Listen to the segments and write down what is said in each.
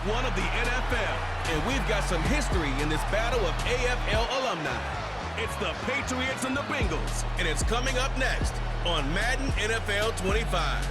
1 of the NFL, and we've got some history in this battle of AFL alumni. It's the Patriots and the Bengals, and it's coming up next on Madden NFL 25.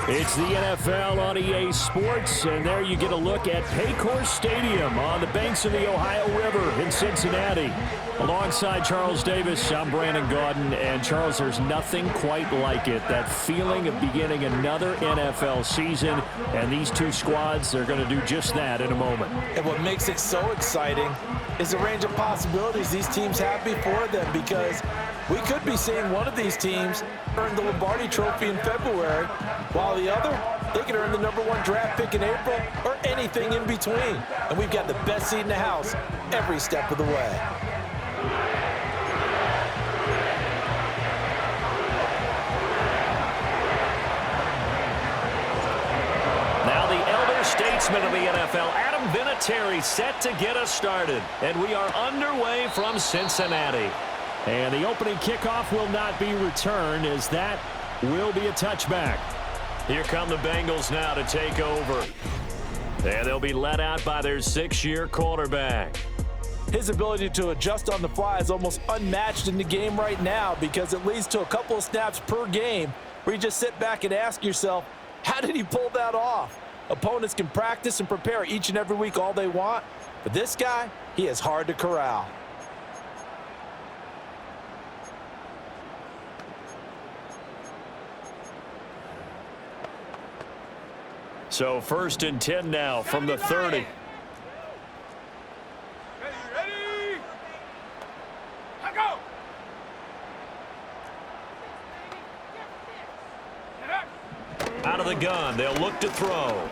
It's the NFL on EA Sports, and there you get a look at Paycor Stadium on the banks of the Ohio River in Cincinnati. Alongside Charles Davis, I'm Brandon Gaudin, and Charles, there's nothing quite like it. That feeling of beginning another NFL season, and these two squads are going to do just that in a moment. And what makes it so exciting is the range of possibilities these teams have before them, because we could be seeing one of these teams earn the Lombardi Trophy in February, while the other, they could earn the #1 draft pick in April or anything in between. And we've got the best seat in the house every step of the way. Now the elder statesman of the NFL, Adam Vinatieri, set to get us started. And we are underway from Cincinnati. And the opening kickoff will not be returned, as that will be a touchback. Here come the Bengals now to take over. And they'll be led out by their 6-year quarterback. His ability to adjust on the fly is almost unmatched in the game right now, because it leads to a couple of snaps per game where you just sit back and ask yourself, how did he pull that off? Opponents can practice and prepare each and every week all they want, but this guy, he is hard to corral. So 1st and 10 now from the 30. Ready? Go! Out of the gun, they'll look to throw.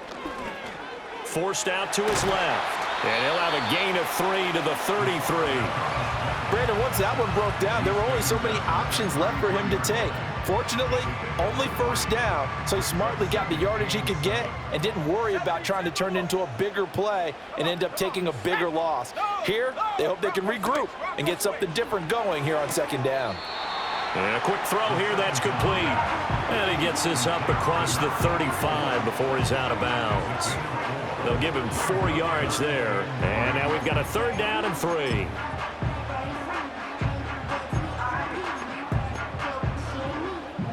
Forced out to his left. And he'll have a gain of 3 to the 33. Brandon, once that one broke down, there were only so many options left for him to take. Fortunately, only 1st down, so he smartly got the yardage he could get and didn't worry about trying to turn it into a bigger play and end up taking a bigger loss. Here, they hope they can regroup and get something different going here on 2nd down. And a quick throw here, that's complete. And he gets this up across the 35 before he's out of bounds. They'll give him 4 yards there. And now we've got a 3rd down and 3.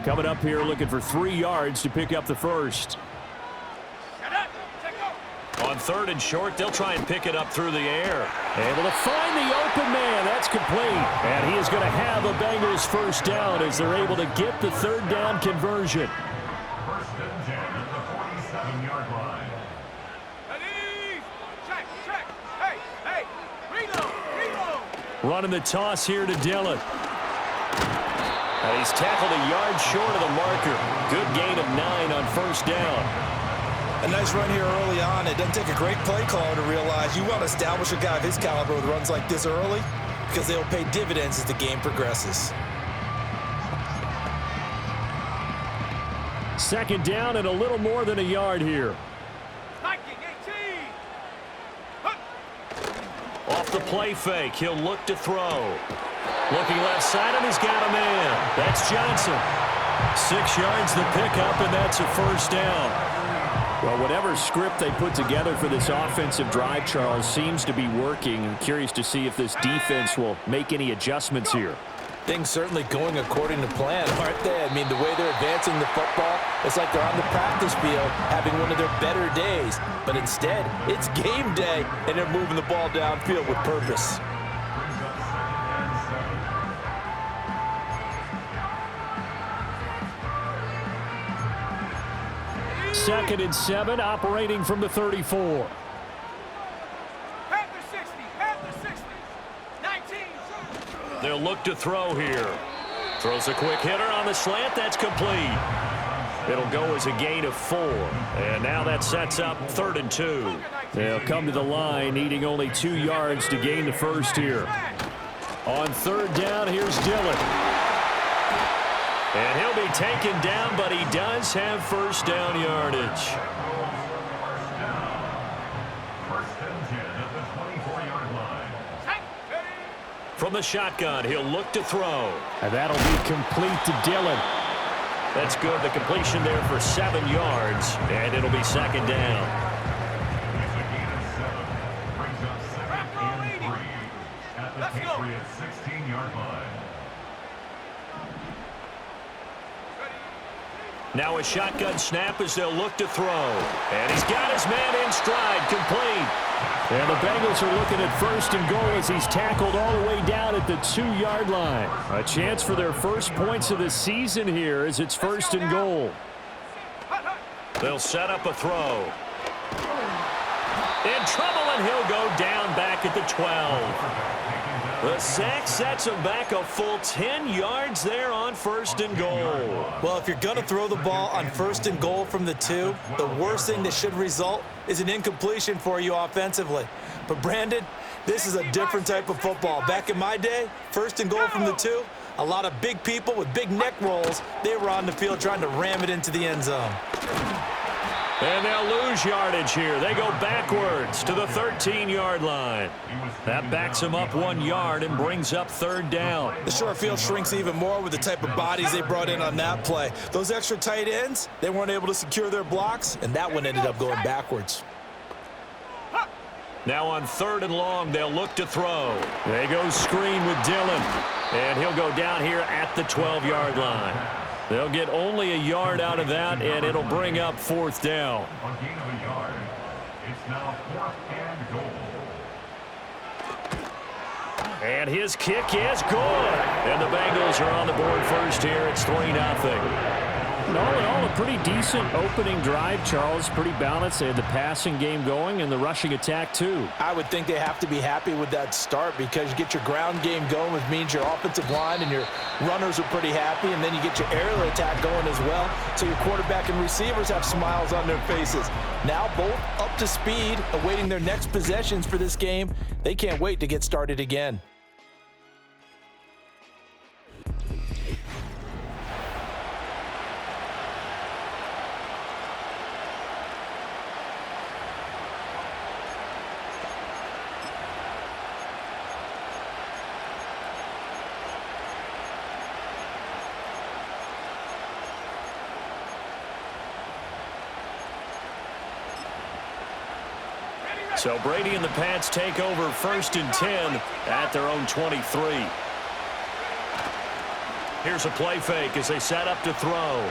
Coming up here looking for 3 yards to pick up the 1st. On 3rd and short, they'll try and pick it up through the air. Able to find the open man. That's complete. And he is going to have a Bengals 1st down as they're able to get the 3rd down conversion. 1st and 10 at the 47-yard line. Ready? Check. Hey, reload. Running the toss here to Dillon. And he's tackled a yard short of the marker. Good gain of 9 on 1st down. A nice run here early on. It doesn't take a great play caller to realize you want to establish a guy of his caliber with runs like this early, because they'll pay dividends as the game progresses. 2nd down and a little more than a yard here. Off the play fake, he'll look to throw. Looking left side, and he's got a man. That's Johnson. 6 yards the pickup, and that's a 1st down. Well, whatever script they put together for this offensive drive, Charles, seems to be working. I'm curious to see if this defense will make any adjustments here. Things certainly going according to plan, aren't they? I mean, the way they're advancing the football, it's like they're on the practice field having one of their better days. But instead, it's game day, and they're moving the ball downfield with purpose. Second and 7, operating from the 34. Panther 60, 19. They'll look to throw here. Throws a quick hitter on the slant. That's complete. It'll go as a gain of 4. And now that sets up 3rd and 2. They'll come to the line, needing only 2 yards to gain the 1st here. On 3rd down, here's Dillon. And he'll be taken down, but he does have 1st down yardage. 1st and 10 at the 24-yard line. From the shotgun, he'll look to throw. And that'll be complete to Dillon. That's good. The completion there for 7 yards, and it'll be second down. It's a gain of 7. Brings up second and 3 at the Patriots' 16-yard line. Now a shotgun snap as they'll look to throw. And he's got his man in stride, complete. And the Bengals are looking at first and goal as he's tackled all the way down at the 2-yard line. A chance for their first points of the season here as it's first and goal. They'll set up a throw. In trouble, and he'll go down back at the 12. The sack sets him back a full 10 yards there on first and goal. Well, if you're going to throw the ball on first and goal from the 2, the worst thing that should result is an incompletion for you offensively. But, Brandon, this is a different type of football. Back in my day, first and goal from the 2, a lot of big people with big neck rolls, they were on the field trying to ram it into the end zone. And they'll lose yardage here. They go backwards to the 13-yard line. That backs them up 1 yard and brings up third down. The short field shrinks even more with the type of bodies they brought in on that play. Those extra tight ends, they weren't able to secure their blocks, and that one ended up going backwards. Now on third and long, they'll look to throw. They go screen with Dillon. And he'll go down here at the 12-yard line. They'll get only a yard out of that, and it'll bring up fourth down. A gain of a yard. It's now 4th and goal. And his kick is good. And the Bengals are on the board first here. It's 3-0. And all in all, a pretty decent opening drive, Charles. Pretty balanced. They had the passing game going and the rushing attack, too. I would think they have to be happy with that start because you get your ground game going, which means your offensive line and your runners are pretty happy, and then you get your aerial attack going as well. So your quarterback and receivers have smiles on their faces. Now both up to speed, awaiting their next possessions for this game. They can't wait to get started again. So Brady and the Pats take over first and 10 at their own 23. Here's a play fake as they set up to throw.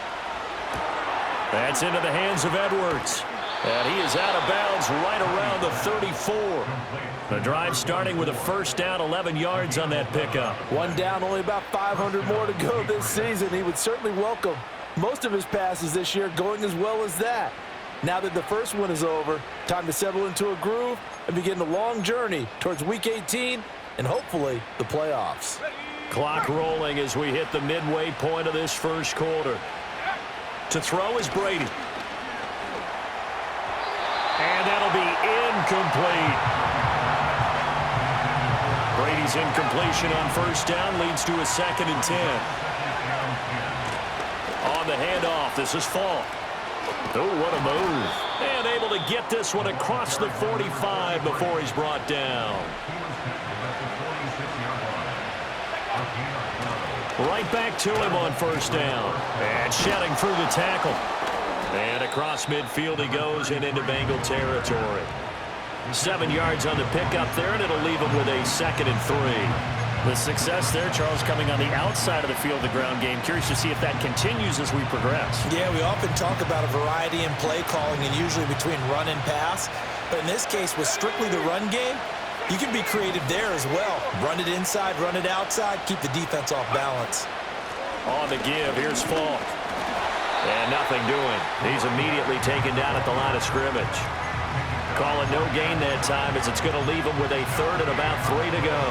That's into the hands of Edwards. And he is out of bounds right around the 34. The drive starting with a first down, 11 yards on that pickup. One down, only about 500 more to go this season. He would certainly welcome most of his passes this year going as well as that. Now that the first one is over, time to settle into a groove and begin the long journey towards Week 18 and hopefully the playoffs. Clock rolling as we hit the midway point of this first quarter. To throw is Brady. And that'll be incomplete. Brady's incompletion on first down leads to a 2nd and 10. On the handoff, this is Falk. Oh, what a move. And able to get this one across the 45 before he's brought down. Right back to him on first down. And shedding through the tackle. And across midfield he goes and into Bengal territory. 7 yards on the pickup there, and it'll leave him with a 2nd and 3. The success there, Charles, coming on the outside of the field, the ground game. Curious to see if that continues as we progress. Yeah, we often talk about a variety in play calling and usually between run and pass. But in this case, with strictly the run game, you can be creative there as well. Run it inside, run it outside, keep the defense off balance. On the give, here's Falk. And nothing doing. He's immediately taken down at the line of scrimmage. Call it no gain that time as it's going to leave him with a 3rd and about 3 to go.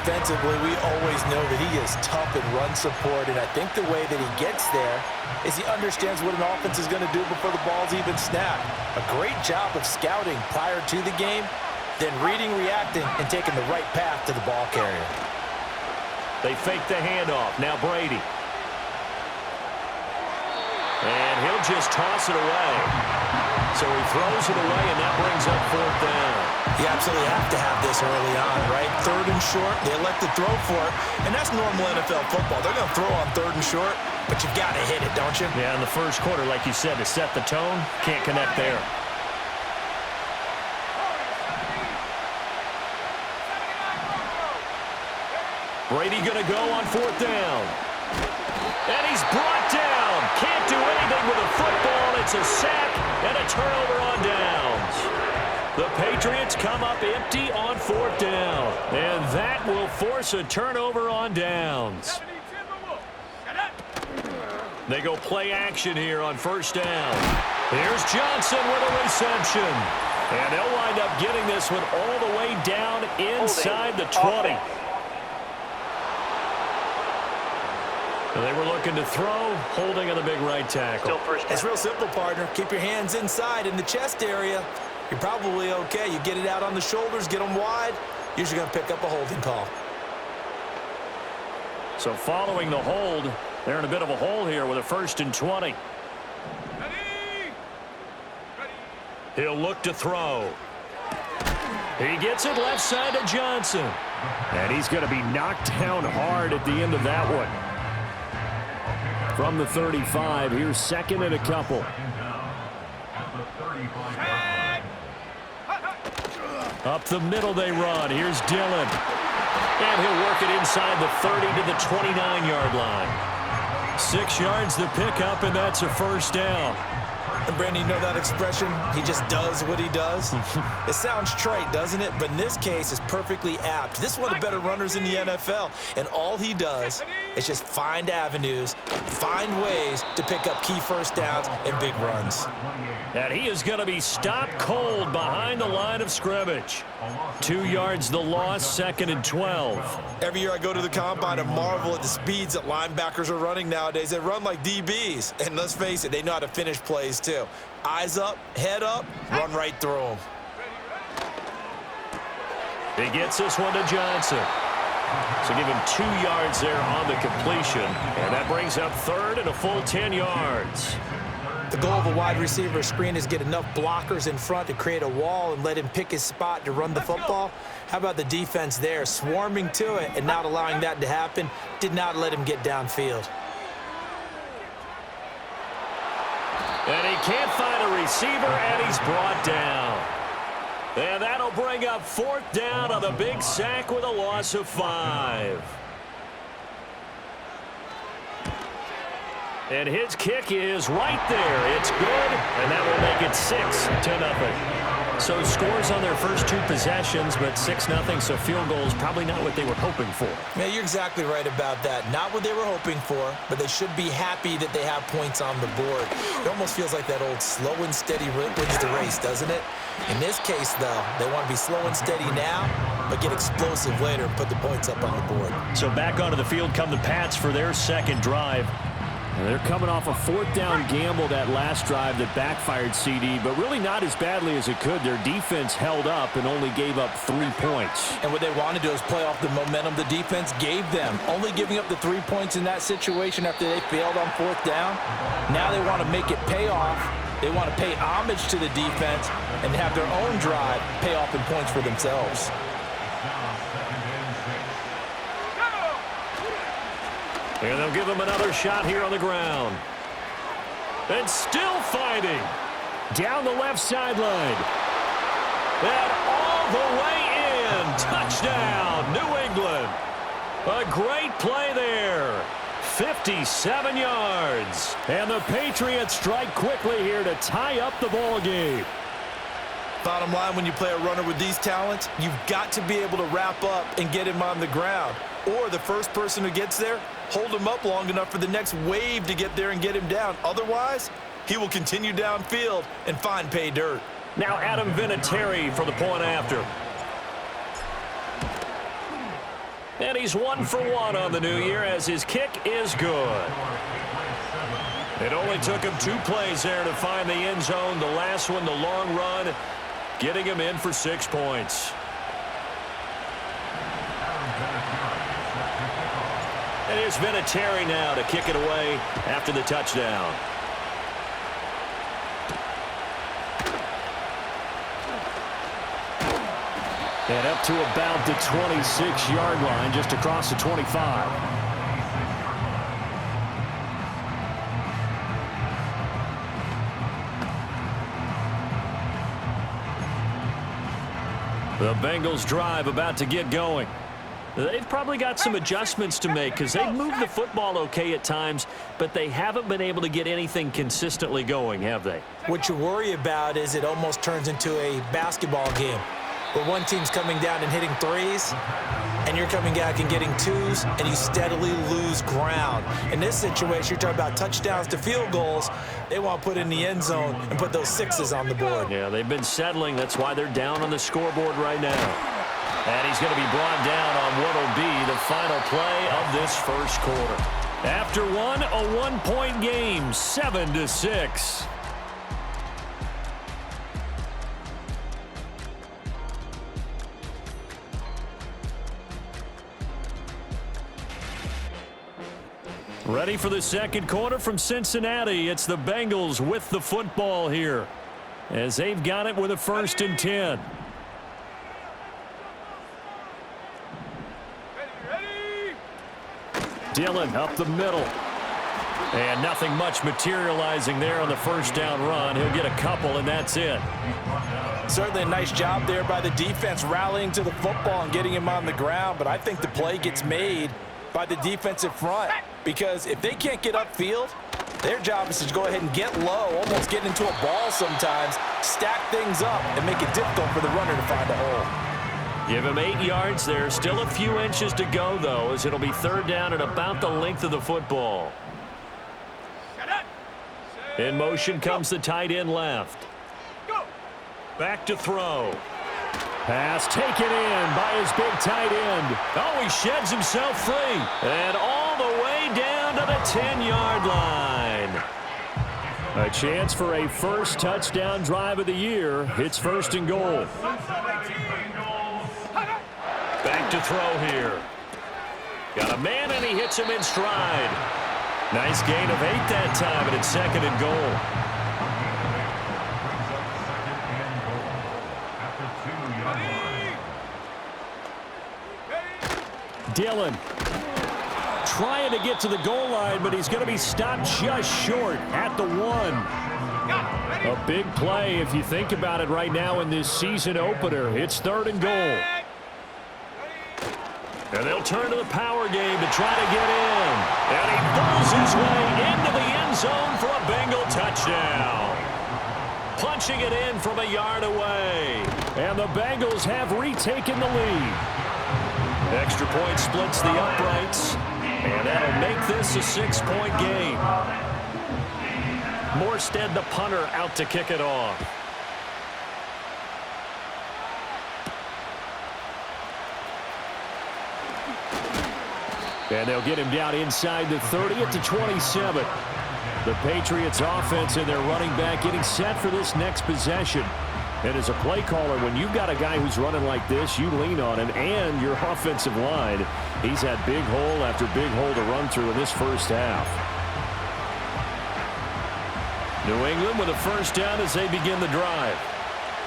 Defensively, we always know that he is tough in run support, and I think the way that he gets there is he understands what an offense is going to do before the ball's even snapped. A great job of scouting prior to the game, then reading, reacting, and taking the right path to the ball carrier. They fake the handoff. Now Brady. And he'll just toss it away. So he throws it away, and that brings up 4th down. You absolutely have to have this early on, right? 3rd and short, they elect to throw for it, and that's normal NFL football. They're going to throw on 3rd and short. but you've got to hit it, don't you? Yeah, in the first quarter, like you said, to set the tone, can't connect there. Brady going to go on 4th down. And he's brought down. Can't do anything with a football. It's a sack and a turnover on downs. The Patriots come up empty on 4th down. And that will force a turnover on downs. They go play action here on 1st down. Here's Johnson with a reception. And they'll wind up getting this one all the way down inside the 20. They were looking to throw, holding on the big right tackle. It's real simple, partner. Keep your hands inside in the chest area. You're probably okay. You get it out on the shoulders, get them wide. Usually going to pick up a holding call. So following the hold, they're in a bit of a hole here with a 1st and 20. He'll look to throw. He gets it left side to Johnson. And he's going to be knocked down hard at the end of that one. From the 35, here's 2nd and a couple. Up the middle they run. Here's Dillon. And he'll work it inside the 30 to the 29-yard line. 6 yards the pickup, and that's a 1st down. And Brandon, you know that expression? He just does what he does. It sounds trite, doesn't it? But in this case, it's perfectly apt. This is one of the better runners in the NFL, and all he does is just find avenues, find ways to pick up key 1st downs and big runs. And he is going to be stopped cold behind the line of scrimmage. 2 yards the loss, 2nd and 12. Every year I go to the combine and marvel at the speeds that linebackers are running nowadays. They run like DBs. And let's face it, they know how to finish plays too. Eyes up, head up, run right through them. He gets this one to Johnson. So give him 2 yards there on the completion. And that brings up 3rd and a full 10 yards. The goal of a wide receiver screen is get enough blockers in front to create a wall and let him pick his spot to run the football. How about the defense there, swarming to it and not allowing that to happen? Did not let him get downfield. And he can't find a receiver, and he's brought down. And that'll bring up 4th down on the big sack with a loss of 5. And his kick is right there. It's good, and that will make it 6-0. So scores on their first 2 possessions, but 6-0, so field goal is probably not what they were hoping for. Yeah, you're exactly right about that. Not what they were hoping for, but they should be happy that they have points on the board. It almost feels like that old slow and steady wins the race, doesn't it? In this case, though, they want to be slow and steady now, but get explosive later and put the points up on the board. So back onto the field come the Pats for their 2nd drive. And they're coming off a 4th down gamble that last drive that backfired CD, but really not as badly as it could. Their defense held up and only gave up 3 points. And what they want to do is play off the momentum the defense gave them. Only giving up the 3 points in that situation after they failed on 4th down. Now they want to make it pay off. They want to pay homage to the defense and have their own drive pay off in points for themselves. And they'll give him another shot here on the ground. And still fighting. Down the left sideline. And all the way in. Touchdown, New England. A great play there. 57 yards. And the Patriots strike quickly here to tie up the ball game. Bottom line, when you play a runner with these talents, you've got to be able to wrap up and get him on the ground. Or the first person who gets there, hold him up long enough for the next wave to get there and get him down. Otherwise, he will continue downfield and find pay dirt. Now Adam Vinatieri for the point after. And he's 1 for 1 on the new year as his kick is good. It only took him 2 plays there to find the end zone. The last one, the long run, getting him in for 6 points. And here's Vinatieri now to kick it away after the touchdown. And up to about the 26-yard line, just across the 25. The Bengals drive about to get going. They've probably got some adjustments to make because they've moved the football okay at times, but they haven't been able to get anything consistently going, have they? What you worry about is it almost turns into a basketball game where one team's coming down and hitting threes, and you're coming back and getting twos, and you steadily lose ground. In this situation, you're talking about touchdowns to field goals. They want to put in the end zone and put those sixes on the board. Yeah, they've been settling. That's why they're down on the scoreboard right now. And he's going to be brought down on what will be the final play of this first quarter. After one, a one-point game, 7-6. Ready for the second quarter from Cincinnati. It's the Bengals with the football here as they've got it with a 1st and 10. Dillon up the middle. And nothing much materializing there on the first down run. He'll get a couple, and that's it. Certainly a nice job there by the defense rallying to the football and getting him on the ground, but I think the play gets made by the defensive front because if they can't get upfield, their job is to go ahead and get low, almost get into a ball sometimes, stack things up, and make it difficult for the runner to find a hole. Give him 8 yards there. Still a few inches to go, though, as it'll be 3rd down at about the length of the football. In motion comes the tight end left. Back to throw. Pass taken in by his big tight end. Oh, he sheds himself free. And all the way down to the 10-yard line. A chance for a first touchdown drive of the year. It's 1st and goal. Back to throw here. Got a man, and he hits him in stride. Nice gain of 8 that time, and it's 2nd and goal. Dillon trying to get to the goal line, but he's going to be stopped just short at the 1. A big play if you think about it right now in this season opener. It's 3rd and goal. And they'll turn to the power game to try to get in. And he bulls his way into the end zone for a Bengal touchdown. Punching it in from a yard away. And the Bengals have retaken the lead. Extra point splits the uprights. And that'll make this a 6-point game. Morstead, the punter, out to kick it off. And they'll get him down inside the 30 at the 27. The Patriots offense and their running back getting set for this next possession. And as a play caller, when you've got a guy who's running like this, you lean on him and your offensive line. He's had big hole after big hole to run through in this first half. New England with a 1st down as they begin the drive.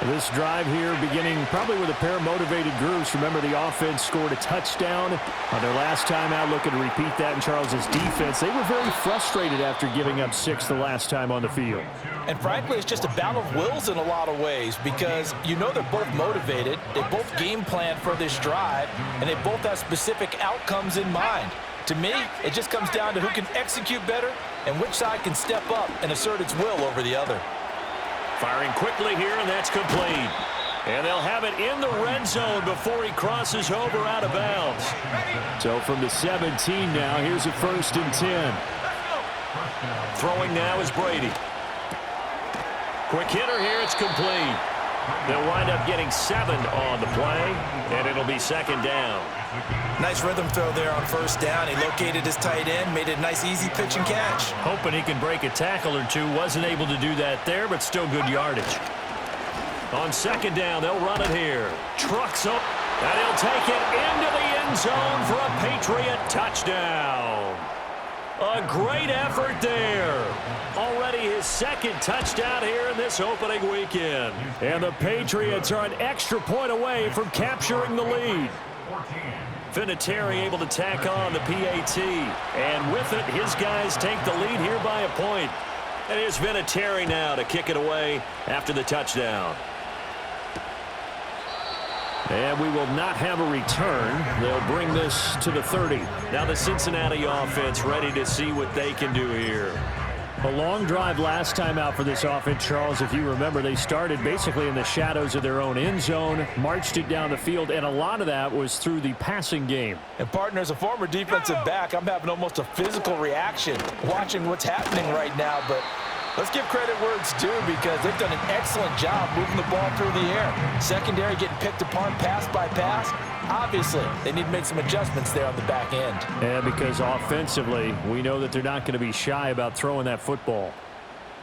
This drive here beginning probably with a pair of motivated groups. Remember, the offense scored a touchdown on their last time out. Looking to repeat that in Charles's defense. They were very frustrated after giving up 6 the last time on the field. And frankly, it's just a battle of wills in a lot of ways because you know they're both motivated. They both game plan for this drive, and they both have specific outcomes in mind. To me, it just comes down to who can execute better and which side can step up and assert its will over the other. Firing quickly here, and that's complete. And they'll have it in the red zone before he crosses over out of bounds. So from the 17 now, here's a 1st and 10. Throwing now is Brady. Quick hitter here, it's complete. They'll wind up getting 7 on the play, and it'll be 2nd down. Nice rhythm throw there on 1st down. He located his tight end, made it a nice easy pitch and catch. Hoping he can break a tackle or two. Wasn't able to do that there, but still good yardage. On 2nd down, they'll run it here. Trucks up, and he'll take it into the end zone for a Patriot touchdown. A great effort there. Already his 2nd touchdown here in this opening weekend. And the Patriots are an extra point away from capturing the lead. Vinatieri able to tack on the PAT. And with it, his guys take the lead here by a point. And here's Vinatieri now to kick it away after the touchdown. And we will not have a return. They'll bring this to the 30. Now the Cincinnati offense ready to see what they can do here. A long drive last time out for this offense, Charles. If you remember, they started basically in the shadows of their own end zone, marched it down the field, and a lot of that was through the passing game. And partner, as a former defensive back, I'm having almost a physical reaction watching what's happening right now. But let's give credit where it's due, because they've done an excellent job moving the ball through the air. Secondary getting picked apart pass by pass. Obviously, they need to make some adjustments there on the back end. And because offensively, we know that they're not going to be shy about throwing that football.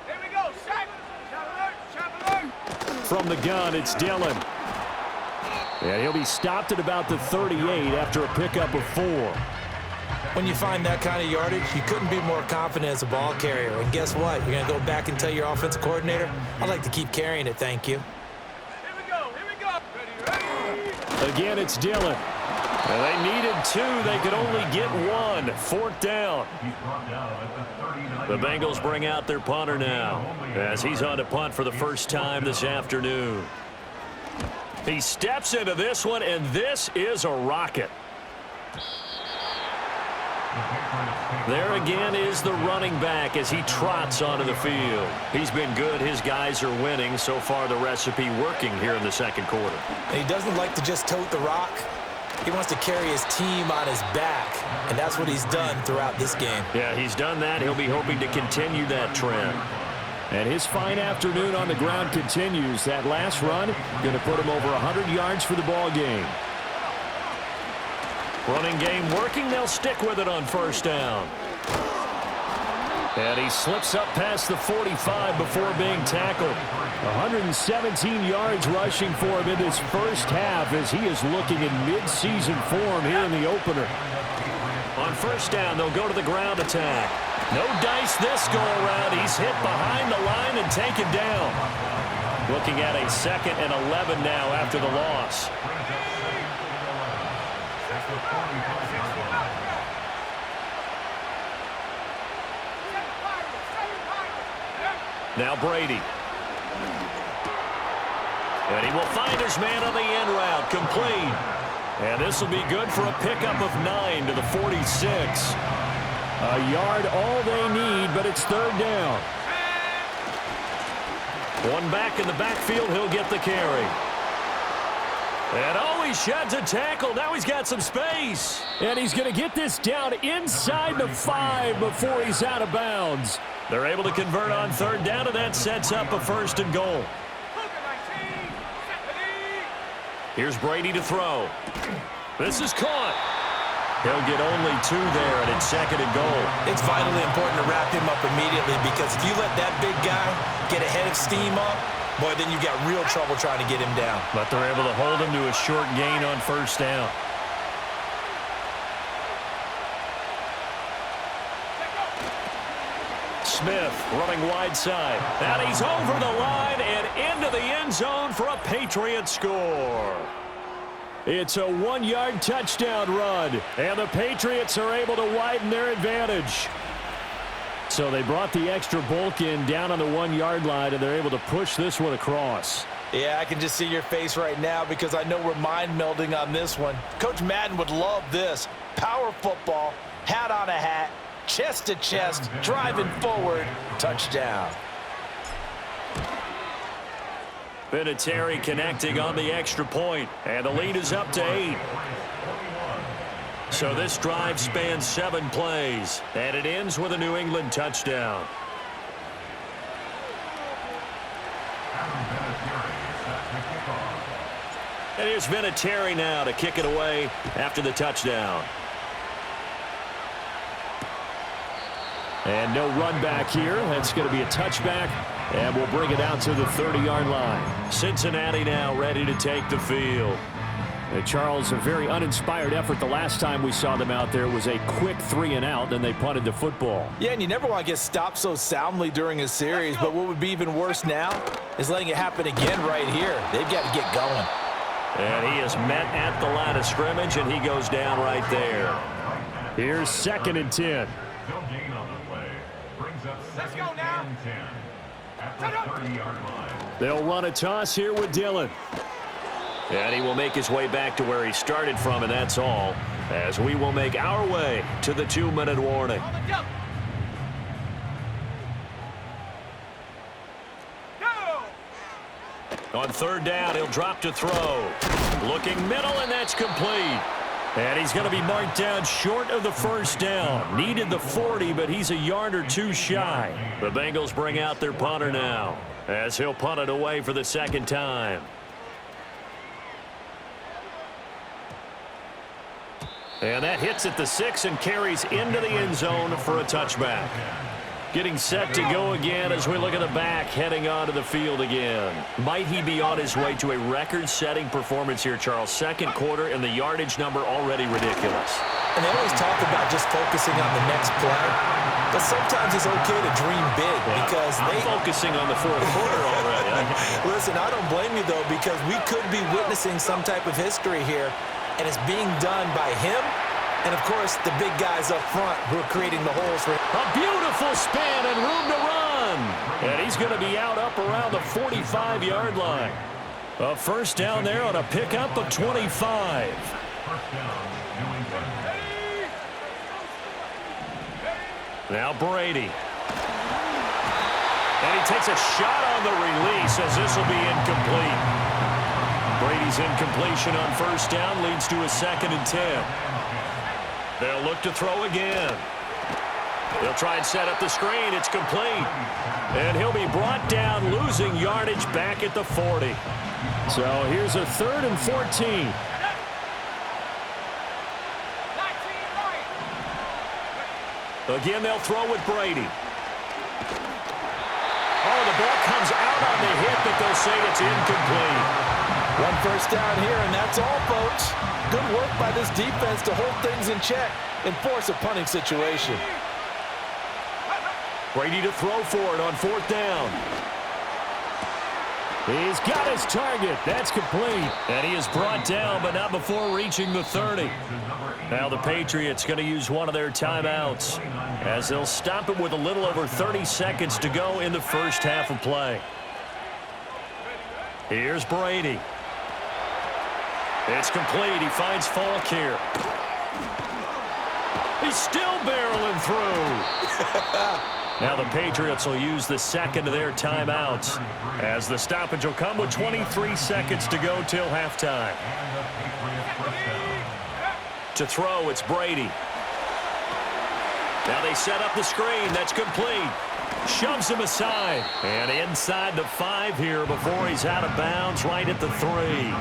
Here we go. From the gun, it's Dillon. And he'll be stopped at about the 38 after a pickup of 4. When you find that kind of yardage, you couldn't be more confident as a ball carrier. And guess what? You're going to go back and tell your offensive coordinator, I'd like to keep carrying it, thank you. Again, it's Dillon. Well, they needed 2. They could only get 1. 4th down. The Bengals bring out their punter now, as he's on to punt for the first time this afternoon. He steps into this one, and this is a rocket. There again is the running back as he trots onto the field. He's been good. His guys are winning. So far, the recipe working here in the second quarter. And he doesn't like to just tote the rock. He wants to carry his team on his back, and that's what he's done throughout this game. Yeah, he's done that. He'll be hoping to continue that trend. And his fine afternoon on the ground continues. That last run going to put him over 100 yards for the ball game. Running game working. They'll stick with it on 1st down. And he slips up past the 45 before being tackled. 117 yards rushing for him in this first half as he is looking in mid-season form here in the opener. On 1st down, they'll go to the ground attack. No dice this go-around. He's hit behind the line and taken down. Looking at a 2nd and 11 now after the loss. Now Brady. And he will find his man on the end route, complete. And this will be good for a pickup of 9 to the 46. A yard all they need, but it's 3rd down. One back in the backfield, he'll get the carry. And oh, he sheds a tackle. Now he's got some space. And he's going to get this down inside the 5 before he's out of bounds. They're able to convert on 3rd down, and that sets up a 1st and goal. Here's Brady to throw. This is caught. He'll get only 2 there, and it's 2nd and goal. It's vitally important to wrap him up immediately, because if you let that big guy get a head of steam up, boy, then you've got real trouble trying to get him down. But they're able to hold him to a short gain on 1st down. Smith running wide side. And he's over the line and into the end zone for a Patriots score. It's a 1-yard touchdown run, and the Patriots are able to widen their advantage. So they brought the extra bulk in down on the 1-yard line, and they're able to push this one across. Yeah, I can just see your face right now, because I know we're mind melding on this one. Coach Madden would love this. Power football, hat on a hat, chest to chest, driving forward, touchdown. Vinatieri connecting on the extra point, and the lead is up to 8. So this drive spans 7 plays, and it ends with a New England touchdown. And here's Vinatieri now to kick it away after the touchdown. And no run back here. That's going to be a touchback, and we'll bring it out to the 30-yard line. Cincinnati now ready to take the field. Charles, a very uninspired effort the last time we saw them out there. It was a quick 3-and-out, then they punted the football. Yeah, and you never want to get stopped so soundly during a series, but what would be even worse now is letting it happen again right here. They've got to get going. And he is met at the line of scrimmage, and he goes down right there. Here's 2nd and 10. Let's go now. They'll run a toss here with Dillon. And he will make his way back to where he started from, and that's all, as we will make our way to the 2-minute warning. On third down, he'll drop to throw. Looking middle, and that's complete. And he's going to be marked down short of the first down. Needed the 40, but he's a yard or two shy. The Bengals bring out their punter now, as he'll punt it away for the second time. And that hits at the 6 and carries into the end zone for a touchback. Getting set to go again as we look at the back heading onto the field again. Might he be on his way to a record-setting performance here, Charles? Second quarter and the yardage number already ridiculous. And they always talk about just focusing on the next play. But sometimes it's okay to dream big because I'm focusing on the fourth quarter already. Listen, I don't blame you, though, because we could be witnessing some type of history here, and it's being done by him and, of course, the big guys up front who are creating the holes for him. A beautiful span and room to run. And he's going to be out up around the 45-yard line. A first down there on a pickup of 25. Now Brady. And he takes a shot on the release as this will be incomplete. Brady's incompletion on first down leads to a 2nd and 10. They'll look to throw again. They'll try and set up the screen. It's complete. And he'll be brought down, losing yardage back at the 40. So here's a 3rd and 14. Again, they'll throw with Brady. Oh, the ball comes out on the hit, but they'll say it's incomplete. One first down here, and that's all, folks. Good work by this defense to hold things in check and force a punting situation. Brady to throw for it on 4th down. He's got his target. That's complete. And he is brought down, but not before reaching the 30. Now the Patriots going to use one of their timeouts as they'll stop it with a little over 30 seconds to go in the first half of play. Here's Brady. It's complete. He finds Falk here. He's still barreling through. Now the Patriots will use the second of their timeouts as the stoppage will come with 23 seconds to go till halftime. To throw, it's Brady. Now they set up the screen. That's complete. Shoves him aside. And inside the 5 here before he's out of bounds right at the 3.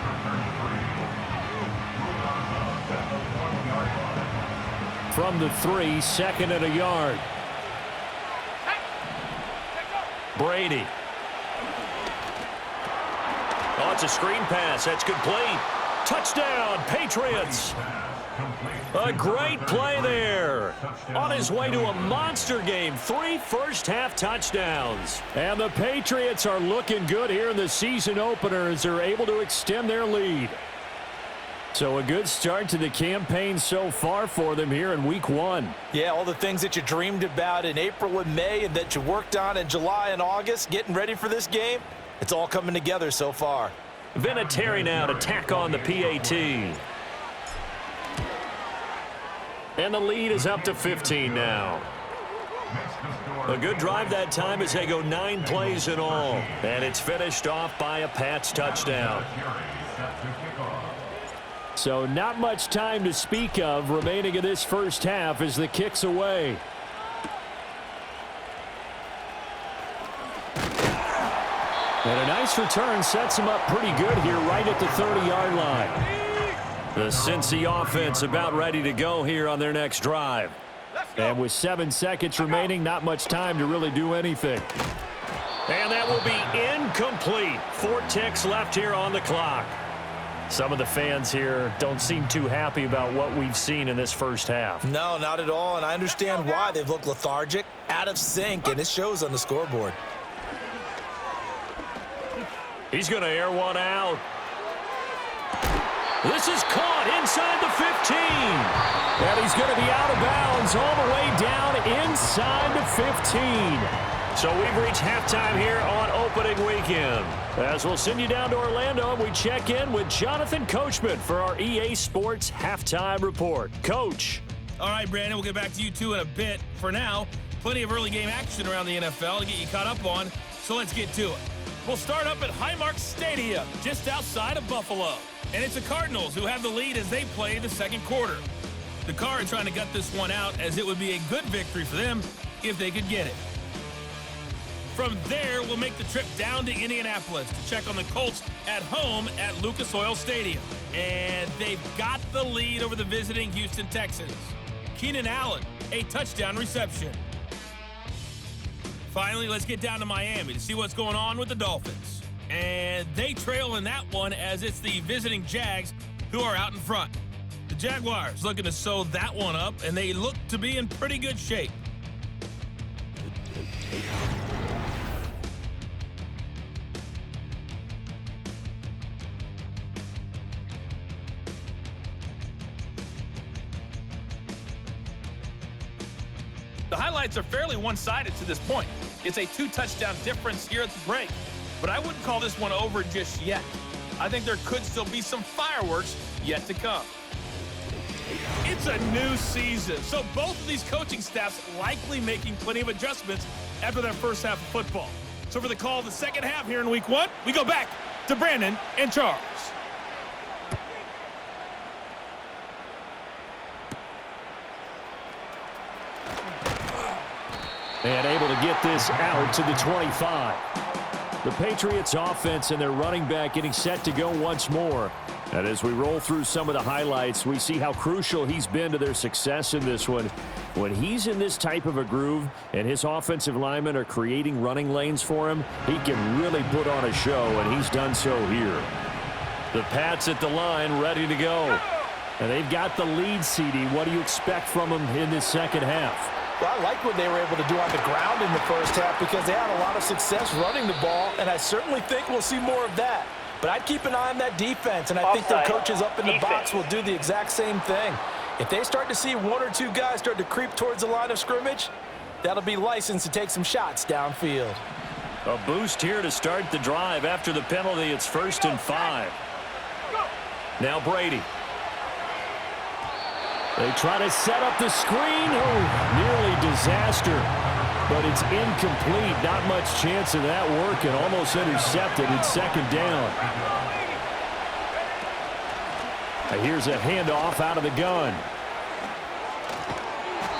From the 3, 2nd and a yard. Brady. Oh, it's a screen pass. That's complete. Touchdown, Patriots. A great play there. On his way to a monster game. 3 first-half touchdowns. And the Patriots are looking good here in the season opener as they're able to extend their lead. So a good start to the campaign so far for them here in Week 1. Yeah, all the things that you dreamed about in April and May and that you worked on in July and August, getting ready for this game, it's all coming together so far. Vinatieri now to tack on the PAT. And the lead is up to 15 now. A good drive that time as they go 9 plays in all. And it's finished off by a Pats touchdown. So not much time to speak of remaining in this first half as the kick's away. And a nice return sets him up pretty good here right at the 30-yard line. The Cincy offense about ready to go here on their next drive. And with 7 seconds remaining, not much time to really do anything. And that will be incomplete. 4 ticks left here on the clock. Some of the fans here don't seem too happy about what we've seen in this first half. No, not at all, and I understand why. They've looked lethargic, out of sync, and it shows on the scoreboard. He's going to air one out. This is caught inside the 15. And he's going to be out of bounds all the way down inside the 15. So we've reached halftime here on opening weekend. As we'll send you down to Orlando, and we check in with Jonathan Coachman for our EA Sports Halftime Report. Coach. All right, Brandon, we'll get back to you two in a bit. For now, plenty of early game action around the NFL to get you caught up on, so let's get to it. We'll start up at Highmark Stadium, just outside of Buffalo. And it's the Cardinals who have the lead as they play the second quarter. The Cards trying to gut this one out, as it would be a good victory for them if they could get it. From there, we'll make the trip down to Indianapolis to check on the Colts at home at Lucas Oil Stadium. And they've got the lead over the visiting Houston Texans. Keenan Allen, a touchdown reception. Finally, let's get down to Miami to see what's going on with the Dolphins. And they trail in that one, as it's the visiting Jags who are out in front. The Jaguars looking to sew that one up, and they look to be in pretty good shape. The highlights are fairly one-sided to this point. It's a 2-touchdown difference here at the break, but I wouldn't call this one over just yet. I think there could still be some fireworks yet to come. It's a new season, so both of these coaching staffs likely making plenty of adjustments after that first half of football. So for the call of the second half here in week one, we go back to Brandon and Charles. And able to get this out to the 25. The Patriots offense and their running back getting set to go once more. And as we roll through some of the highlights, we see how crucial he's been to their success in this one. When he's in this type of a groove and his offensive linemen are creating running lanes for him, he can really put on a show, and he's done so here. The Pats at the line ready to go. And they've got the lead, CD. What do you expect from them in this second half? Well, I like what they were able to do on the ground in the first half, because they had a lot of success running the ball, and I certainly think we'll see more of that. But I'd keep an eye on that defense, and I think their coaches up in the box will do the exact same thing. If they start to see one or two guys start to creep towards the line of scrimmage, that'll be licensed to take some shots downfield. A boost here to start the drive after the penalty. It's 1st and 5. Now Brady. They try to set up the screen. Oh, nearly disaster. But it's incomplete. Not much chance of that working. Almost intercepted. It's second down. Now here's a handoff out of the gun.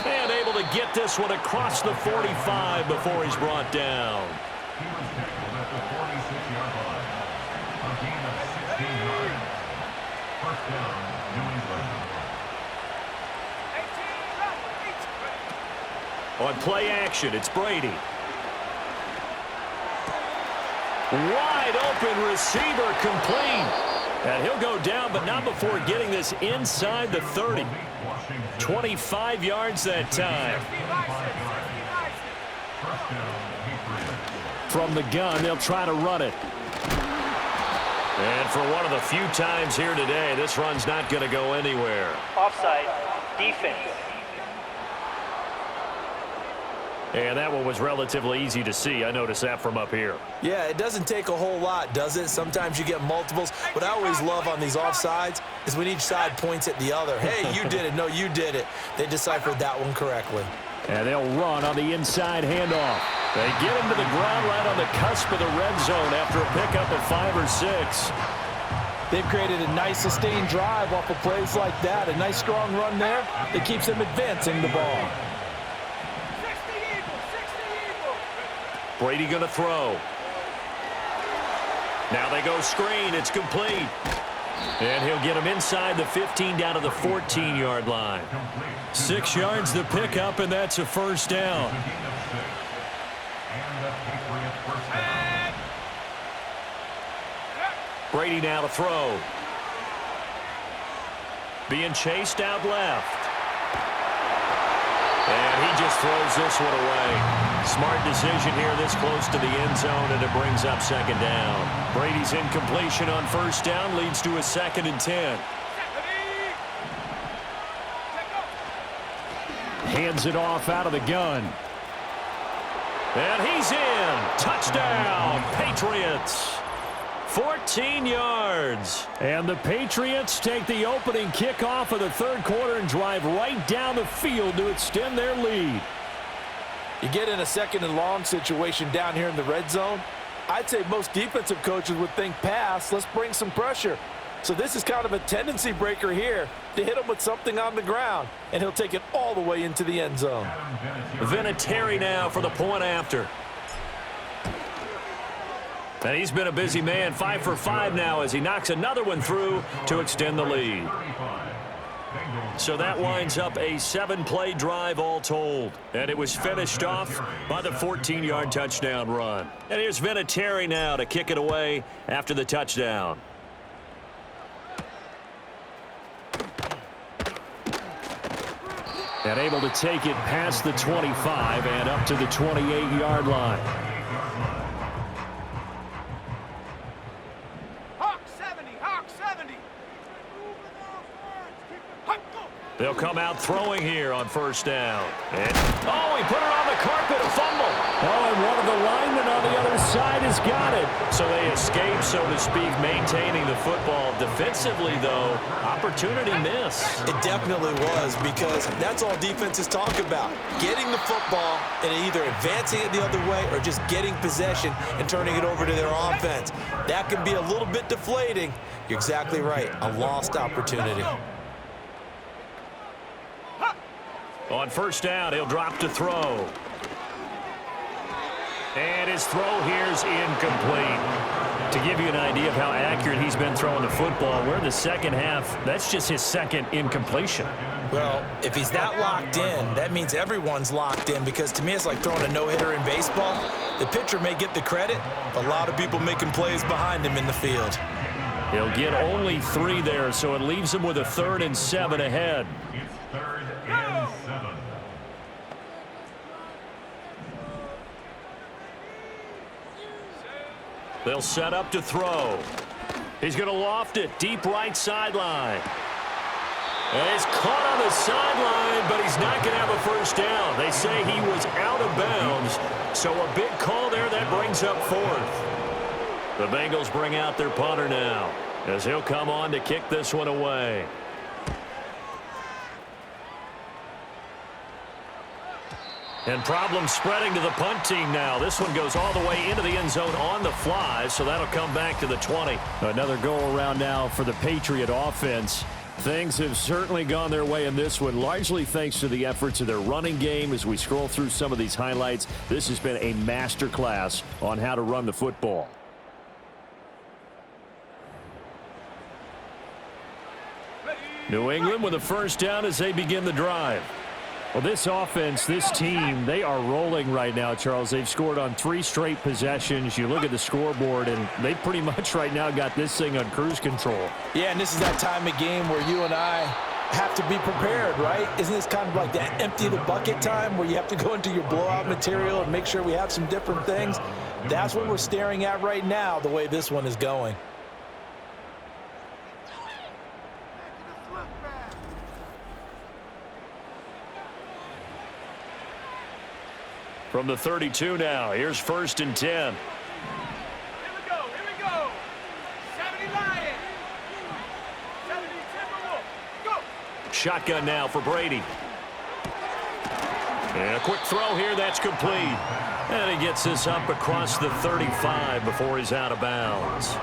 And able to get this one across the 45 before he's brought down. He was tackled at the 46-yard line. A gain of 16 yards. First down, New England. On play action, it's Brady. Wide open receiver, complete. And he'll go down, but not before getting this inside the 30. 25 yards that time. From the gun, they'll try to run it. And for one of the few times here today, this run's not going to go anywhere. Offside, defense. And that one was relatively easy to see. I noticed that from up here. Yeah, it doesn't take a whole lot, does it? Sometimes you get multiples. What I always love on these offsides is when each side points at the other. Hey, you did it. No, you did it. They deciphered that one correctly. And they'll run on the inside handoff. They get him to the ground right on the cusp of the red zone after a pickup of 5 or 6. They've created a nice sustained drive off of plays like that. A nice strong run there that keeps them advancing the ball. Brady going to throw. Now they go screen. It's complete. And he'll get him inside the 15 down to the 14-yard line. 6 yards the pickup, and that's a first down. Brady now to throw. Being chased out left. And he just throws this one away. Smart decision here this close to the end zone, and it brings up second down. Brady's incompletion on first down leads to a 2nd and 10. Hands it off out of the gun. And he's in. Touchdown, Patriots. 14 yards. And the Patriots take the opening kickoff of the third quarter and drive right down the field to extend their lead. You get in a second and long situation down here in the red zone, I'd say most defensive coaches would think pass, let's bring some pressure. So this is kind of a tendency breaker here to hit him with something on the ground, and he'll take it all the way into the end zone. Vinatieri now for the point after. And he's been a busy man, 5 for 5 now as he knocks another one through to extend the lead. So that winds up a 7-play drive all told. And it was finished off by the 14-yard touchdown run. And here's Vinatieri now to kick it away after the touchdown. And able to take it past the 25 and up to the 28-yard line. They'll come out throwing here on first down. And, he put it on the carpet, a fumble. And one of the linemen on the other side has got it. So they escape, so to speak, maintaining the football. Defensively, though, opportunity miss. It definitely was, because that's all defenses talk about. Getting the football and either advancing it the other way or just getting possession and turning it over to their offense. That can be a little bit deflating. You're exactly right. A lost opportunity. On first down, he'll drop to throw. And his throw here's incomplete. To give you an idea of how accurate he's been throwing the football, we're in the second half. That's just his second incompletion. Well, if he's that locked in, that means everyone's locked in, because to me it's like throwing a no-hitter in baseball. The pitcher may get the credit, but a lot of people making plays behind him in the field. He'll get only 3 there, so it leaves him with a 3rd and 7 ahead. It's 3rd and 7. They'll set up to throw. He's going to loft it deep right sideline. And he's caught on the sideline, but he's not going to have a first down. They say he was out of bounds, so a big call there that brings up 4th. The Bengals bring out their punter now as he'll come on to kick this one away. And problems spreading to the punt team now. This one goes all the way into the end zone on the fly, so that'll come back to the 20. Another go-around now for the Patriot offense. Things have certainly gone their way in this one, largely thanks to the efforts of their running game. As we scroll through some of these highlights, this has been a master class on how to run the football. New England with a first down as they begin the drive. Well, this offense, this team, they are rolling right now, Charles. They've scored on 3 straight possessions. You look at the scoreboard, and they pretty much right now got this thing on cruise control. Yeah, and this is that time of game where you and I have to be prepared, right? Isn't this kind of like that empty the bucket time where you have to go into your blowout material and make sure we have some different things? That's what we're staring at right now, the way this one is going. From the 32 now, here's 1st and 10. Here we go. 70 Lion. 70 Timberwolf. Go. Shotgun now for Brady. And a quick throw here, that's complete. And he gets this up across the 35 before he's out of bounds.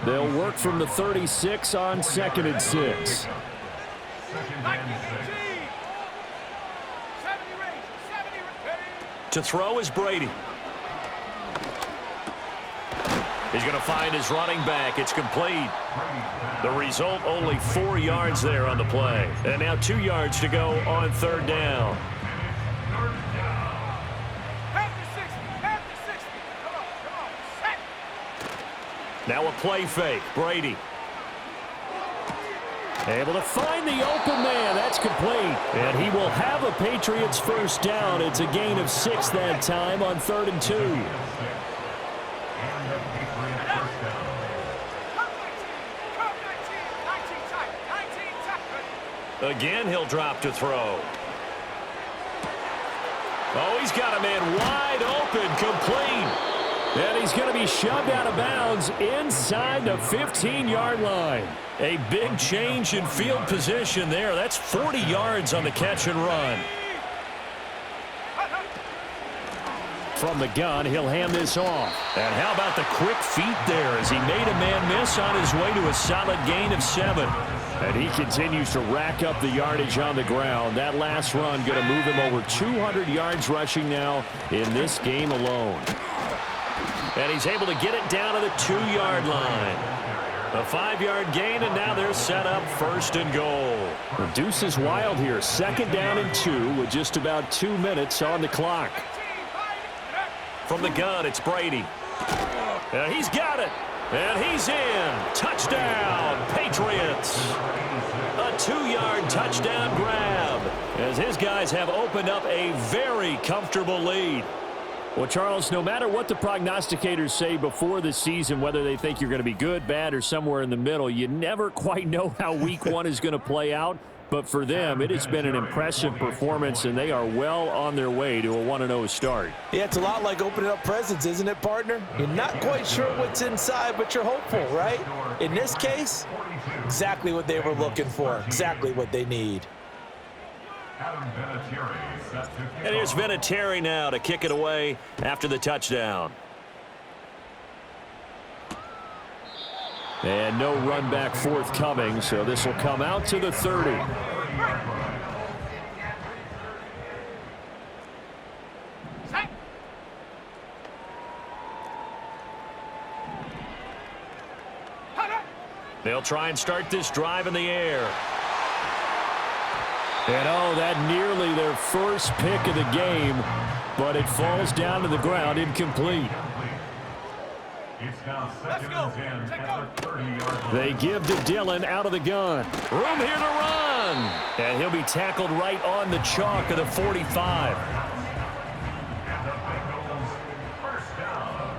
They'll work from the 36 on 2nd and 6. To throw is Brady. He's going to find his running back. It's complete. The result, only 4 yards there on the play. And now 2 yards to go on 3rd down. Now a play fake. Brady. Able to find the open man. That's complete. And he will have a Patriots first down. It's a gain of 6 that time on 3rd and 2. Again, he'll drop to throw. Oh, he's got a man wide open, complete. And he's going to be shoved out of bounds inside the 15-yard line. A big change in field position there. That's 40 yards on the catch and run. From the gun, he'll hand this off. And how about the quick feet there as he made a man miss on his way to a solid gain of 7. And he continues to rack up the yardage on the ground. That last run going to move him over 200 yards rushing now in this game alone. And he's able to get it down to the 2-yard line. A 5-yard gain, and now they're set up 1st and goal. The deuce is wild here. 2nd down and 2 with just about 2 minutes on the clock. From the gun, it's Brady. And he's got it. And he's in. Touchdown, Patriots. A 2-yard touchdown grab as his guys have opened up a very comfortable lead. Well, Charles, no matter what the prognosticators say before the season, whether they think you're going to be good, bad, or somewhere in the middle, you never quite know how week 1 is going to play out. But for them, it has been an impressive performance, and they are well on their way to a 1-0 start. Yeah, it's a lot like opening up presents, isn't it, partner? You're not quite sure what's inside, but you're hopeful, right? In this case, exactly what they were looking for, exactly what they need. And here's Vinatieri now to kick it away after the touchdown. And no run back forthcoming, so this will come out to the 30. They'll try and start this drive in the air. And oh, that nearly their first pick of the game, but it falls down to the ground incomplete. They give to Dillon out of the gun. Room here to run. And he'll be tackled right on the chalk of the 45. And the Bengals first down.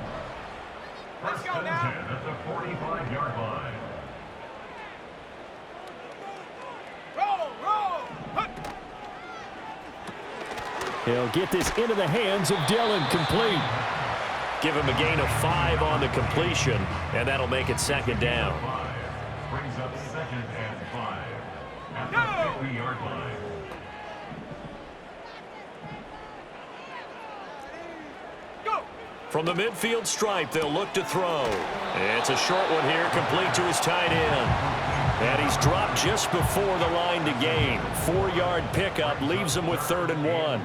First and 10 at the 45-yard line. He'll get this into the hands of Dillon, complete. Give him a gain of 5 on the completion, and that'll make it 2nd down. Brings up 2nd and 5 at the 50-yard line. From the midfield stripe, they'll look to throw. It's a short one here, complete to his tight end. And he's dropped just before the line to gain. 4-yard pickup leaves him with 3rd and 1.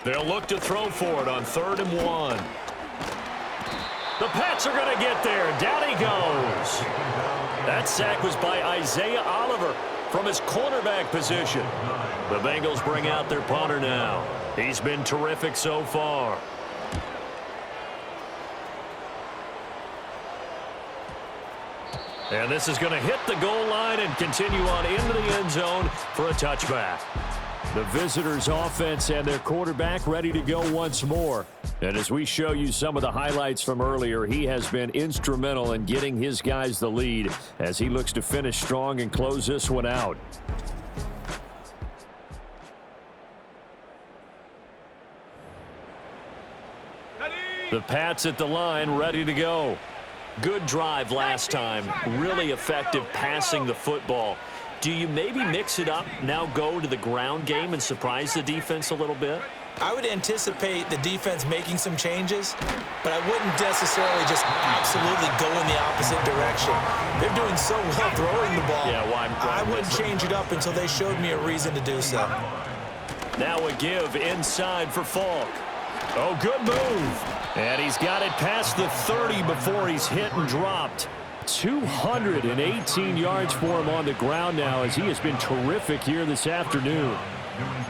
They'll look to throw for it on 3rd and 1. The Pats are going to get there. Down he goes. That sack was by Isaiah Oliver from his cornerback position. The Bengals bring out their punter now. He's been terrific so far. And this is going to hit the goal line and continue on into the end zone for a touchback. The visitors' offense and their quarterback ready to go once more. And as we show you some of the highlights from earlier, he has been instrumental in getting his guys the lead as he looks to finish strong and close this one out. The Pats at the line ready to go. Good drive last time. Really effective passing the football. Do you maybe mix it up, now go to the ground game and surprise the defense a little bit? I would anticipate the defense making some changes, but I wouldn't necessarily just absolutely go in the opposite direction. They're doing so well throwing the ball. Yeah, well, I wouldn't change it up until they showed me a reason to do so. Now a give inside for Falk. Oh, good move. And he's got it past the 30 before he's hit and dropped. 218 yards for him on the ground now as he has been terrific here this afternoon.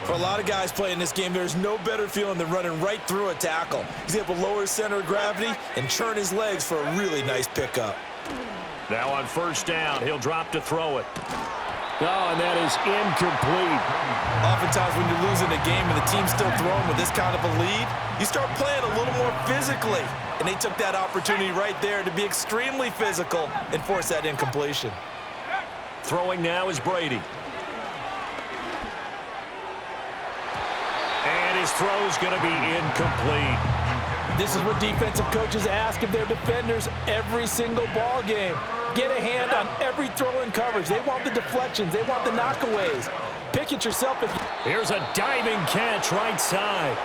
For a lot of guys playing this game, there's no better feeling than running right through a tackle. He's able to lower his center of gravity and churn his legs for a really nice pickup. Now on 1st down, he'll drop to throw it. Oh, and that is incomplete. Oftentimes when you're losing a game and the team's still throwing with this kind of a lead, you start playing a little more physically. And they took that opportunity right there to be extremely physical and force that incompletion. Throwing now is Brady. his throw's going to be incomplete. This is what defensive coaches ask of their defenders every single ball game. Get a hand on every throw in coverage. They want the deflections. They want the knockaways. Pick it yourself. Here's a diving catch right side.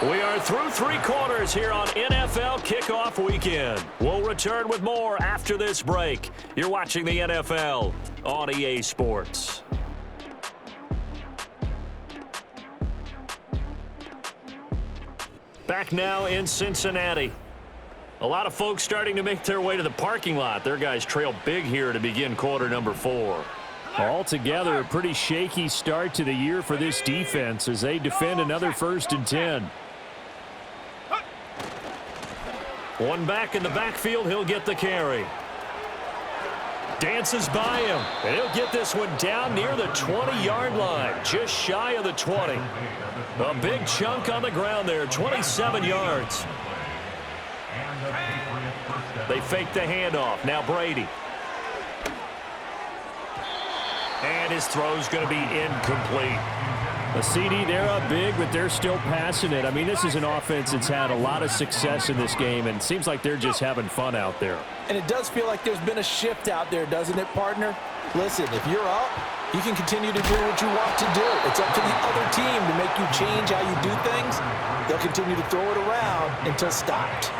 We are through 3 quarters here on NFL Kickoff Weekend. We'll return with more after this break. You're watching the NFL on EA Sports. Back now in Cincinnati. A lot of folks starting to make their way to the parking lot. Their guys trail big here to begin quarter number 4. Altogether, a pretty shaky start to the year for this defense as they defend another 1st and 10. One back in the backfield, he'll get the carry. Dances by him, and he'll get this one down near the 20-yard line, just shy of the 20. A big chunk on the ground there, 27 yards. They fake the handoff. Now Brady. And his throw's going to be incomplete. A CD, they're up big, but they're still passing it. I mean, this is an offense that's had a lot of success in this game, and it seems like they're just having fun out there. And it does feel like there's been a shift out there, doesn't it, partner? Listen, if you're up, you can continue to do what you want to do. It's up to the other team to make you change how you do things. They'll continue to throw it around until stopped.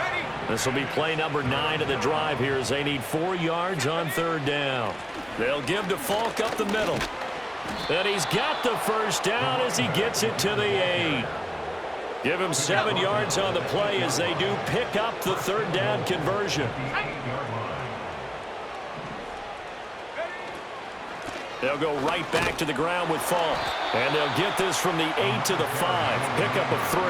This will be play number 9 of the drive here as they need 4 yards on 3rd down. They'll give to Falk up the middle. And he's got the 1st down as he gets it to the 8. Give him 7 yards on the play as they do pick up the 3rd down conversion. They'll go right back to the ground with Falk. And they'll get this from the 8 to the 5. Pick up of 3.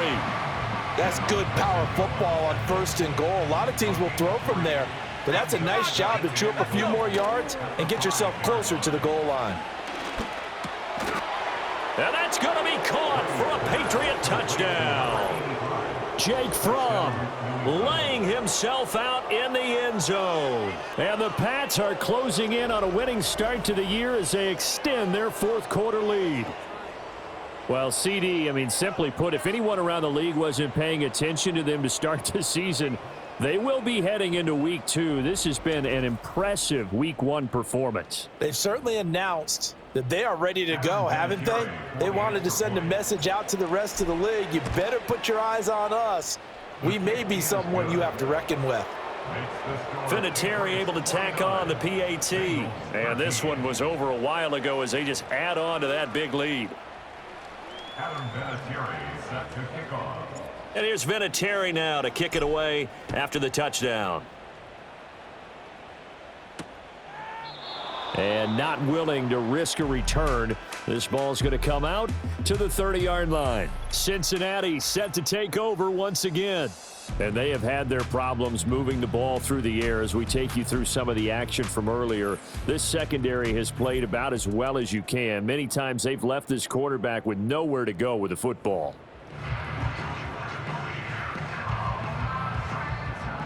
That's good power football on 1st and goal. A lot of teams will throw from there, but that's a nice job to chew up a few more yards and get yourself closer to the goal line. And that's going to be caught for a Patriot touchdown. Jake Fromm laying himself out in the end zone. And the Pats are closing in on a winning start to the year as they extend their 4th quarter lead. Well, CD, I mean, simply put, if anyone around the league wasn't paying attention to them to start the season, they will be heading into Week 2. This has been an impressive Week 1 performance. They've certainly announced that they are ready to go, haven't they? They wanted to send a message out to the rest of the league. You better put your eyes on us. We may be someone you have to reckon with. Vinatieri able to tack on the PAT. And this one was over a while ago as they just add on to that big lead. Adam Vinatieri set to kick off. And here's Vinatieri now to kick it away after the touchdown. And not willing to risk a return. This ball's going to come out to the 30-yard line. Cincinnati set to take over once again. And they have had their problems moving the ball through the air as we take you through some of the action from earlier. This secondary has played about as well as you can. Many times they've left this quarterback with nowhere to go with the football.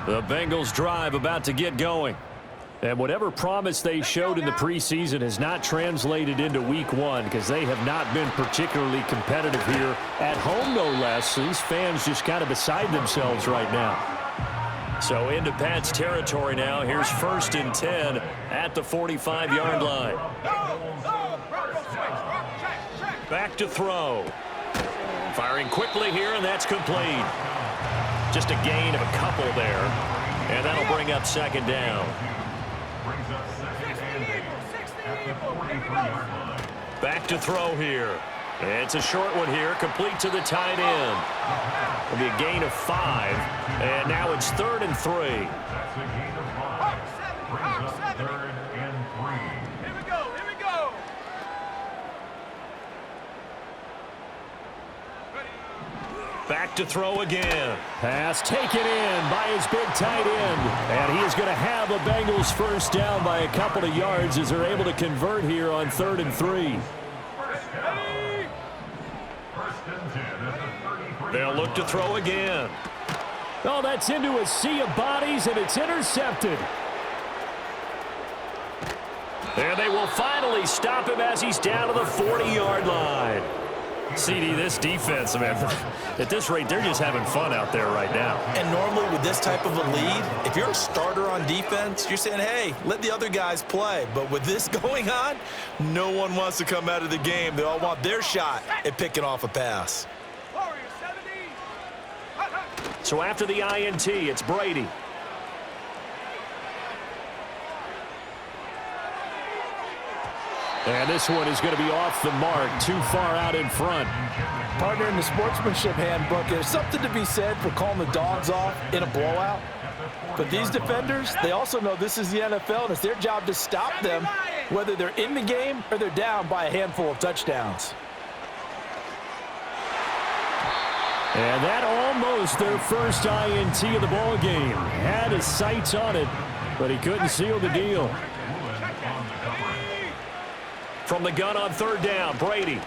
The Bengals drive about to get going. And whatever promise they showed in the preseason has not translated into Week 1 because they have not been particularly competitive here at home, no less. These fans just kind of beside themselves right now. So into Pat's territory now. Here's 1st and 10 at the 45-yard line. Back to throw. Firing quickly here, and that's complete. Just a gain of a couple there. And that'll bring up 2nd down. Brings up 2nd and 8 at the 43-yard line. Back to throw here. It's a short one here, complete to the tight end. It'll be a gain of 5, and now it's 3rd and 3. That's a gain of 5. Brings up 3rd and 3. Here we go, here we go. Back to throw again. Pass taken in by his big tight end. And he is going to have a Bengals 1st down by a couple of yards as they're able to convert here on 3rd and 3. They'll look to throw again. Oh, that's into a sea of bodies, and it's intercepted. And they will finally stop him as he's down to the 40-yard line. CD, this defense, man, at this rate, they're just having fun out there right now. And normally with this type of a lead, if you're a starter on defense, you're saying, hey, let the other guys play. But with this going on, no one wants to come out of the game. They all want their shot at picking off a pass. So after the INT, it's Brady. And this one is going to be off the mark, too far out in front. Partner, in the sportsmanship handbook, there's something to be said for calling the dogs off in a blowout. But these defenders, they also know this is the NFL, and it's their job to stop them, whether they're in the game or they're down by a handful of touchdowns. And that almost their first INT of the ball game. Had his sights on it, but he couldn't seal the deal. From the gun on third down, Brady.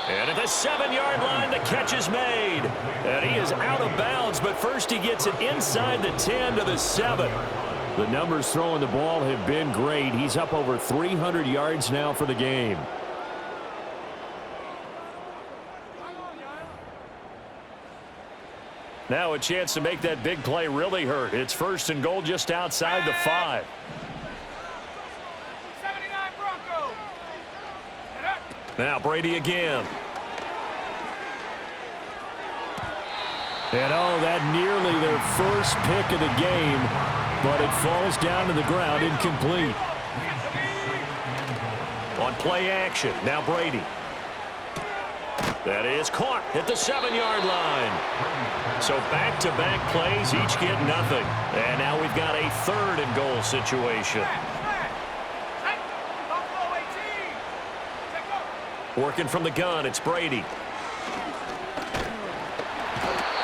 And at the 7-yard line, the catch is made. And he is out of bounds, but first he gets it inside the 10 to the 7. The numbers throwing the ball have been great. He's up over 300 yards now for the game. Now a chance to make that big play really hurt. It's first and goal just outside the 5. Now Brady again. And oh, that nearly their first pick of the game, but it falls down to the ground incomplete. On play action, now Brady. That is caught at the 7-yard line. So back-to-back plays, each get nothing. And now we've got a third and goal situation. Working from the gun, it's Brady.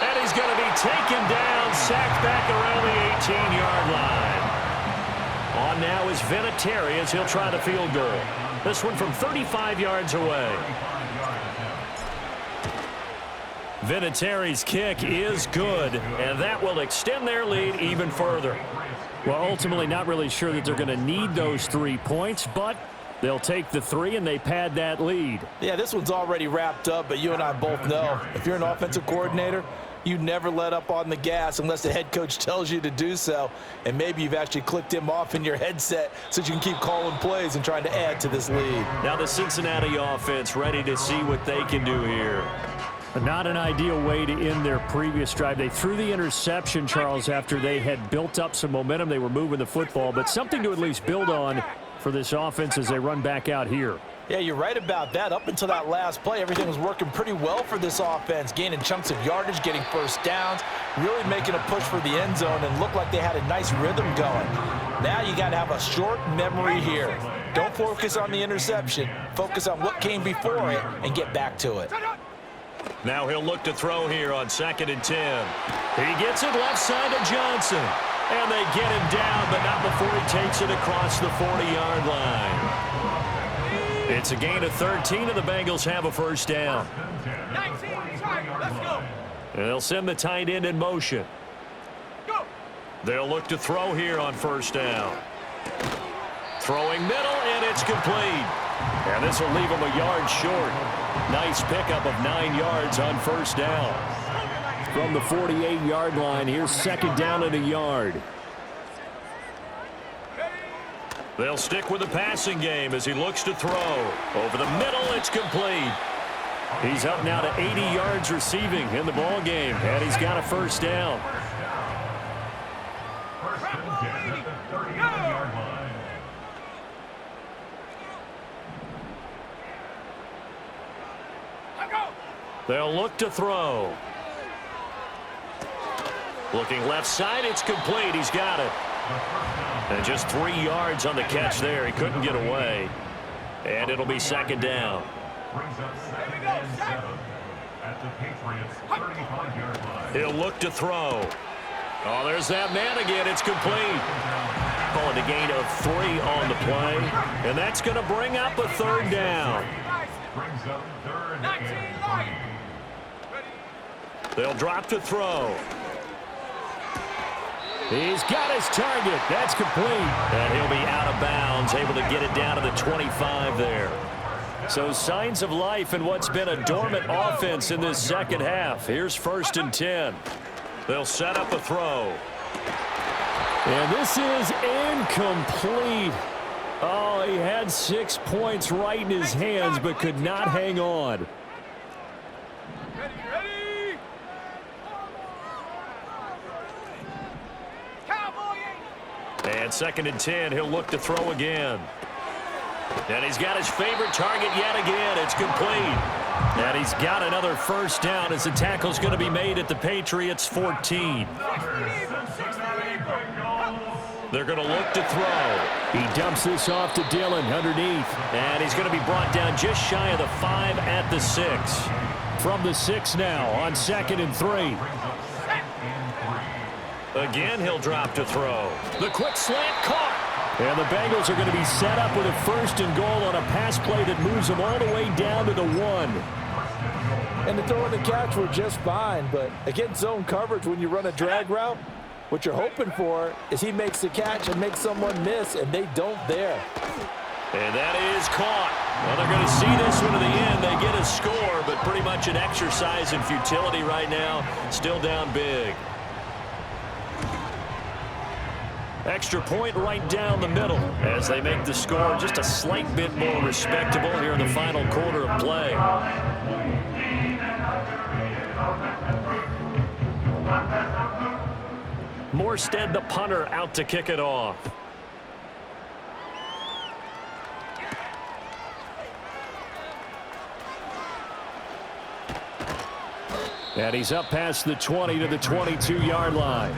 And he's going to be taken down, sacked back around the 18-yard line. On now is Vinatieri as he'll try the field goal. This one from 35 yards away. Vinatieri's kick is good, and that will extend their lead even further. Well, ultimately not really sure that they're going to need those 3 points, but they'll take the 3 and they pad that lead. Yeah, this one's already wrapped up, but you and I both know if you're an offensive coordinator, you never let up on the gas unless the head coach tells you to do so. And maybe you've actually clicked him off in your headset so you can keep calling plays and trying to add to this lead. Now the Cincinnati offense ready to see what they can do here. Not an ideal way to end their previous drive. They threw the interception, Charles, after they had built up some momentum. They were moving the football, but something to at least build on for this offense as they run back out here. Yeah, you're right about that. Up until that last play, everything was working pretty well for this offense, gaining chunks of yardage, getting first downs, really making a push for the end zone, and looked like they had a nice rhythm going. Now you got to have a short memory here. Don't focus on the interception. Focus on what came before it and get back to it. Now he'll look to throw here on 2nd and 10. He gets it left side to Johnson. And they get him down, but not before he takes it across the 40-yard line. It's a gain of 13, and the Bengals have a first down. 19, let's go. And they'll send the tight end in motion. Go. They'll look to throw here on first down. Throwing middle, and it's complete. And this will leave him a yard short. Nice pickup of 9 yards on first down. From the 48-yard line, here's 2nd down and a yard. They'll stick with the passing game as he looks to throw. Over the middle, it's complete. He's up now to 80 yards receiving in the ball game, and he's got a first down. First and 10 at the 31-yard line. They'll look to throw. Looking left side, it's complete. He's got it. And just 3 yards on the catch there. He couldn't get away. And it'll be 2nd down. Brings up 2nd and 7 at the Patriots 35-yard line. He'll look to throw. Oh, there's that man again. It's complete. Calling a gain of 3 on the play. And that's going to bring up a 3rd down. Brings up 3rd and 3. They'll drop to throw. He's got his target. That's complete. And he'll be out of bounds, able to get it down to the 25 there. So signs of life in what's been a dormant offense in this second half. Here's 1st and 10. They'll set up a throw. And this is incomplete. Oh, he had 6 points right in his hands, but could not hang on. Ready. Cowboy. And 2nd and 10, he'll look to throw again. And he's got his favorite target yet again. It's complete. And he's got another 1st down as the tackle's going to be made at the Patriots 14. They're going to look to throw. He dumps this off to Dillon underneath. And he's going to be brought down just shy of the 5 at the 6. From the 6 now on 2nd and 3. Again, he'll drop to throw. The quick slant caught. And the Bengals are going to be set up with a 1st and goal on a pass play that moves them all the way down to the 1. And the throw and the catch were just fine, but against zone coverage, when you run a drag route, what you're hoping for is he makes the catch and makes someone miss, and they don't there. And that is caught. Well, they're going to see this one to the end. They get a score, but pretty much an exercise in futility right now. Still down big. Extra point right down the middle as they make the score just a slight bit more respectable here in the final quarter of play. Morstead, the punter, out to kick it off. And he's up past the 20 to the 22-yard line.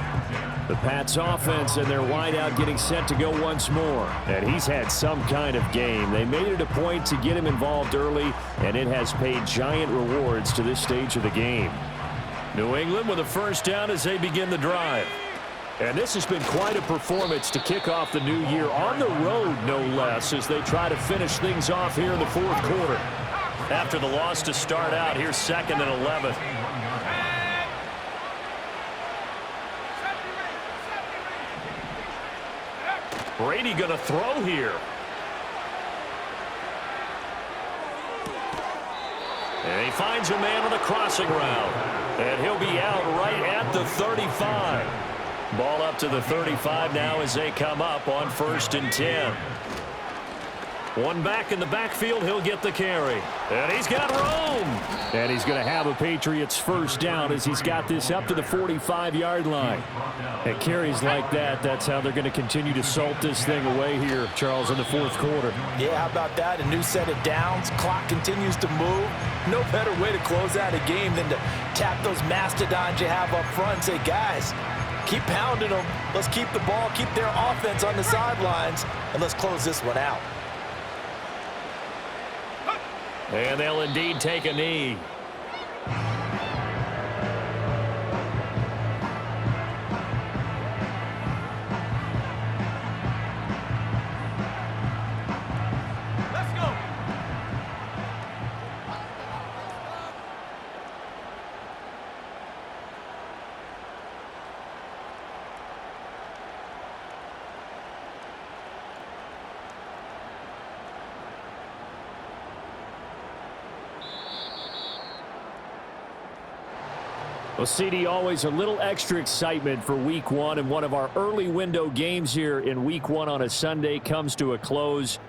The Pats offense and their wideout getting set to go once more. And he's had some kind of game. They made it a point to get him involved early, and it has paid giant rewards to this stage of the game. New England with a 1st down as they begin the drive. And this has been quite a performance to kick off the new year on the road, no less, as they try to finish things off here in the 4th quarter. After the loss to start out, here's 2nd and 11. Brady going to throw here. And he finds a man on the crossing route. And he'll be out right at the 35. Ball up to the 35 now as they come up on 1st and 10. One back in the backfield, he'll get the carry. And he's got room. And he's going to have a Patriots 1st down as he's got this up to the 45-yard line. At carries like that, that's how they're going to continue to salt this thing away here, Charles, in the 4th quarter. Yeah, how about that? A new set of downs. Clock continues to move. No better way to close out a game than to tap those mastodons you have up front and say, guys, keep pounding them. Let's keep the ball, keep their offense on the sidelines, and let's close this one out. And they'll indeed take a knee. Let's go. Well, CD, always a little extra excitement for Week 1, and one of our early window games here in Week 1 on a Sunday comes to a close.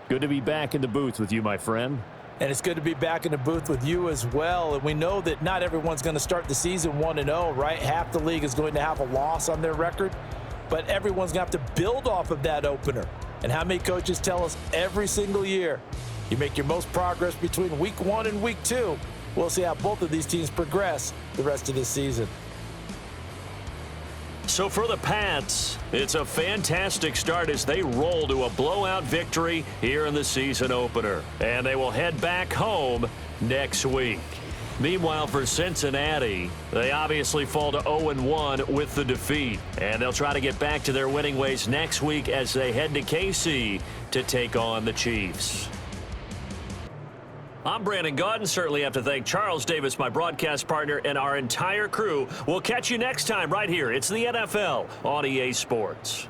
Good to be back in the booth with you, my friend. And it's good to be back in the booth with you as well. And we know that not everyone's going to start the season 1-0, right? Half the league is going to have a loss on their record, but everyone's going to have to build off of that opener. And how many coaches tell us every single year, you make your most progress between Week 1 and Week 2. We'll see how both of these teams progress the rest of this season. So for the Pats, it's a fantastic start as they roll to a blowout victory here in the season opener. And they will head back home next week. Meanwhile, for Cincinnati, they obviously fall to 0-1 with the defeat. And they'll try to get back to their winning ways next week as they head to KC to take on the Chiefs. I'm Brandon Gaudin. Certainly have to thank Charles Davis, my broadcast partner, and our entire crew. We'll catch you next time right here. It's the NFL on EA Sports.